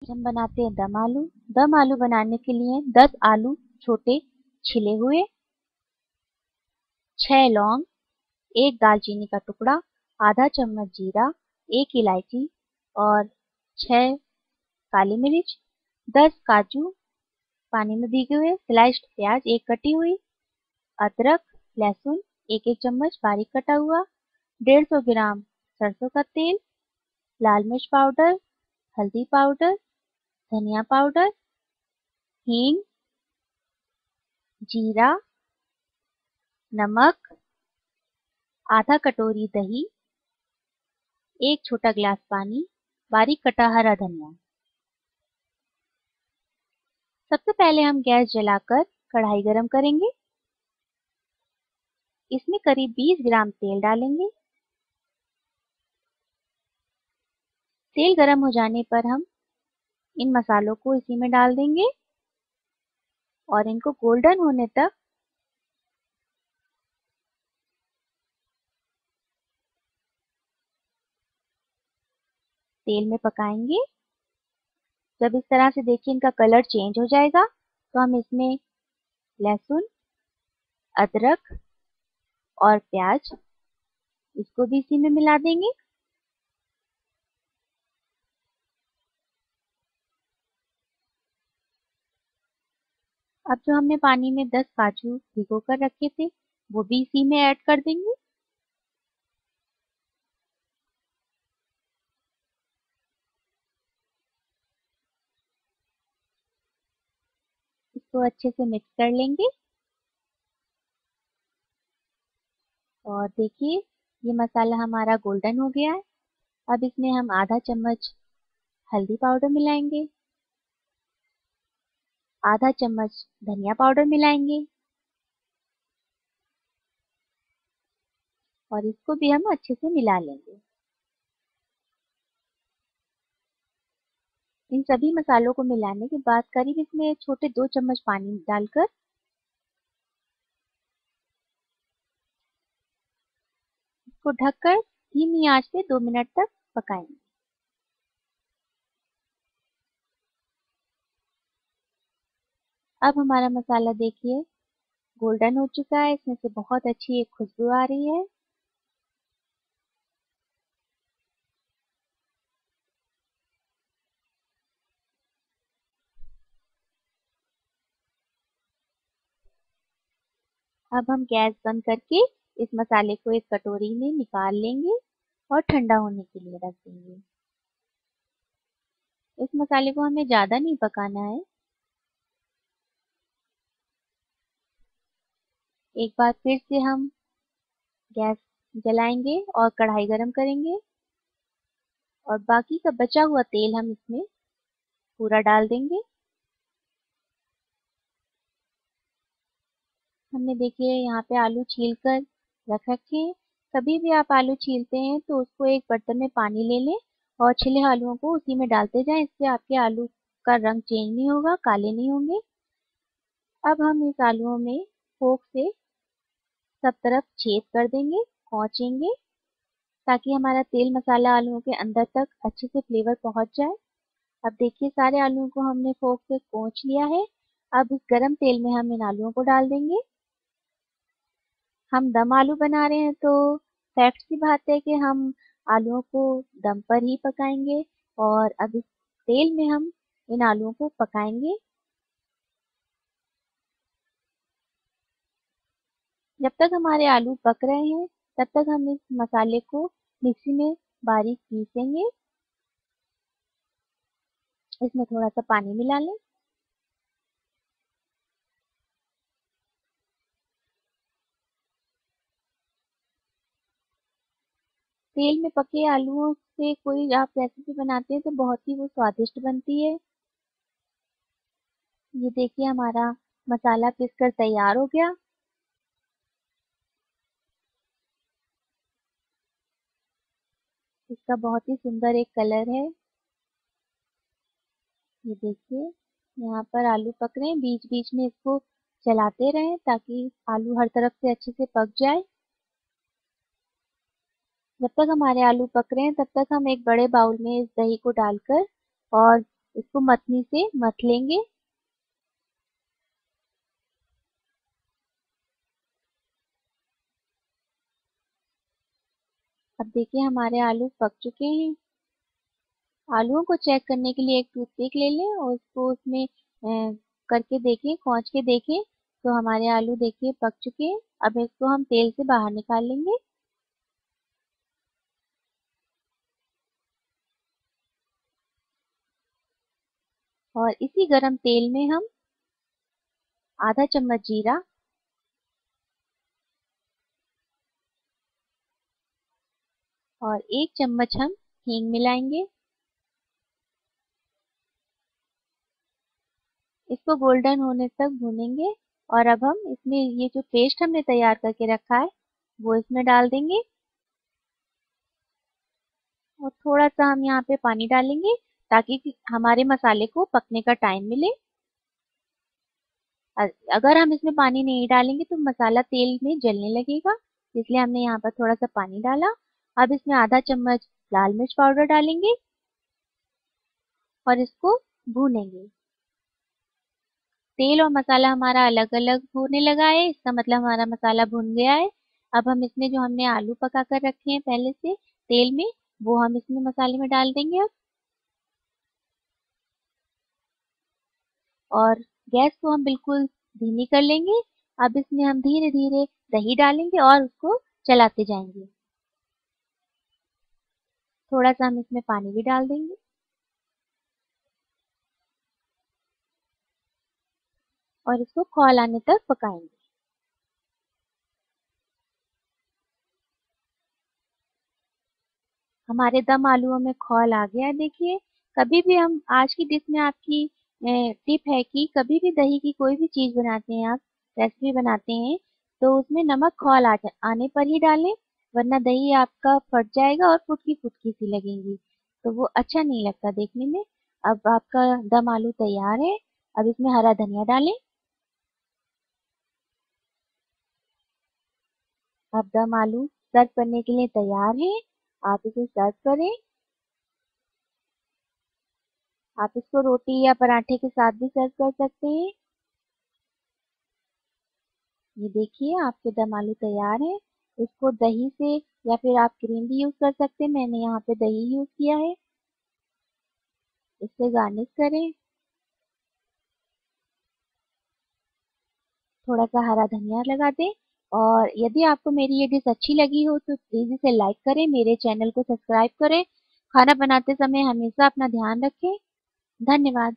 हम बनाते हैं दम आलू। दम आलू बनाने के लिए 10 आलू छोटे छिले हुए, 6 लौंग, 1 दालचीनी का टुकड़ा, आधा चम्मच जीरा, 1 इलायची और 6 काली मिर्च, 10 काजू पानी में भीगे हुए, स्लाइस्ड प्याज 1 कटी हुई, अदरक, लहसुन 1-1 चम्मच बारीक कटा हुआ, 150 ग्राम सरसों का तेल, लाल मिर्च पाउडर, हल्दी पाउडर, धनिया पाउडर, हींग, जीरा, नमक, आधा कटोरी दही, 1 छोटा गिलास पानी, बारीक कटा हरा धनिया। सबसे पहले हम गैस जलाकर कढ़ाई गरम करेंगे। इसमें करीब 20 ग्राम तेल डालेंगे। तेल गरम हो जाने पर हम इन मसालों को इसी में डाल देंगे और इनको गोल्डन होने तक तेल में पकाएंगे। जब इस तरह से देखिए इनका कलर चेंज हो जाएगा तो हम इसमें लहसुन, अदरक और प्याज इसको भी इसी में मिला देंगे। अब जो हमने पानी में 10 काजू भिगो कर रखे थे वो भी इसी में ऐड कर देंगे। इसको अच्छे से मिक्स कर लेंगे और देखिए ये मसाला हमारा गोल्डन हो गया है। अब इसमें हम आधा चम्मच हल्दी पाउडर मिलाएंगे, आधा चम्मच धनिया पाउडर मिलाएंगे और इसको भी हम अच्छे से मिला लेंगे। इन सभी मसालों को मिलाने के बाद करीब इसमें छोटे 2 चम्मच पानी डालकर इसको ढककर धीमी आंच पे 2 मिनट तक पकाएंगे। अब हमारा मसाला देखिए गोल्डन हो चुका है, इसमें से बहुत अच्छी एक खुशबू आ रही है। अब हम गैस बंद करके इस मसाले को एक कटोरी में निकाल लेंगे और ठंडा होने के लिए रख देंगे। इस मसाले को हमें ज़्यादा नहीं पकाना है। एक बार फिर से हम गैस जलाएंगे और कढ़ाई गरम करेंगे और बाकी का बचा हुआ तेल हम इसमें पूरा डाल देंगे। हमने देखिए यहाँ पे आलू छील कर रख रखे हैं। कभी भी आप आलू छीलते हैं तो उसको एक बर्तन में पानी ले लें और छिले आलूओं को उसी में डालते जाएं। इससे आपके आलू का रंग चेंज नहीं होगा, काले नहीं होंगे। अब हम इस आलूओं में फोक से सब तरफ छेद कर देंगे, पहुँचेंगे ताकि हमारा तेल मसाला आलूओं के अंदर तक अच्छे से फ्लेवर पहुँच जाए। अब देखिए सारे आलूओं को हमने फोक से पोंछ लिया है। अब इस गरम तेल में हम इन आलूओं को डाल देंगे। हम दम आलू बना रहे हैं तो फैक्ट सी बात है कि हम आलूओं को दम पर ही पकाएंगे और अब इस तेल में हम इन आलूओं को पकाएंगे। जब तक हमारे आलू पक रहे हैं तब तक हम इस मसाले को मिक्सी में बारीक पीसेंगे। इसमें थोड़ा सा पानी मिला लें। तेल में पके आलूओं से कोई आप रेसिपी बनाते हैं तो बहुत ही वो स्वादिष्ट बनती है। ये देखिए हमारा मसाला पीसकर तैयार हो गया। इसका बहुत ही सुंदर एक कलर है। ये देखिए यहाँ पर आलू पक रहे हैं, बीच बीच में इसको चलाते रहें ताकि आलू हर तरफ से अच्छे से पक जाए। जब तक हमारे आलू पक रहे हैं तब तक हम एक बड़े बाउल में इस दही को डालकर और इसको मथनी से मथ लेंगे। अब देखिए हमारे आलू पक चुके हैं। आलूओं को चेक करने के लिए एक टूथपिक ले लें और उसको उसमें करके देखें, खौंच के देखें तो हमारे आलू देखिए पक चुके हैं। अब इसको हम तेल से बाहर निकाल लेंगे। और इसी गरम तेल में हम आधा चम्मच जीरा और 1 चम्मच हम हींग मिलाएंगे। इसको गोल्डन होने तक भूनेंगे। और अब हम इसमें ये जो पेस्ट हमने तैयार करके रखा है वो इसमें डाल देंगे। और थोड़ा सा हम यहाँ पे पानी डालेंगे ताकि हमारे मसाले को पकने का टाइम मिले। अगर हम इसमें पानी नहीं डालेंगे तो मसाला तेल में जलने लगेगा, इसलिए हमने यहाँ पर थोड़ा सा पानी डाला। अब इसमें आधा चम्मच लाल मिर्च पाउडर डालेंगे और इसको भूनेंगे। तेल और मसाला हमारा अलग अलग होने लगा है, इसका मतलब हमारा मसाला भुन गया है। अब हम इसमें जो हमने आलू पका कर रखे हैं पहले से तेल में, वो हम इसमें मसाले में डाल देंगे अब। और गैस को हम बिल्कुल धीमी कर लेंगे। अब इसमें हम धीरे धीरे दही डालेंगे और उसको चलाते जाएंगे। थोड़ा सा हम इसमें पानी भी डाल देंगे और इसको खौल आने तक पकाएंगे। हमारे दम आलूओं में खौल आ गया है देखिए। कभी भी हम आज की डिश में आपकी टिप है कि कभी भी दही की कोई भी चीज बनाते हैं, आप रेसिपी बनाते हैं, तो उसमें नमक खौल आने पर ही डालें, वरना दही आपका फट जाएगा और फुटकी फुटकी सी लगेंगी, तो वो अच्छा नहीं लगता देखने में। अब आपका दम आलू तैयार है। अब इसमें हरा धनिया डालें। अब दम आलू सर्व करने के लिए तैयार है। आप इसे सर्व करें। आप इसको रोटी या पराठे के साथ भी सर्व कर सकते हैं। ये देखिए आपके दम आलू तैयार है। इसको दही से या फिर आप क्रीम भी यूज कर सकते हैं, मैंने यहाँ पे दही यूज किया है। इससे गार्निश करें। थोड़ा सा हरा धनिया लगा दें। और यदि आपको मेरी ये डिश अच्छी लगी हो तो प्लीज इसे लाइक करें, मेरे चैनल को सब्सक्राइब करें। खाना बनाते समय हमेशा अपना ध्यान रखें। धन्यवाद।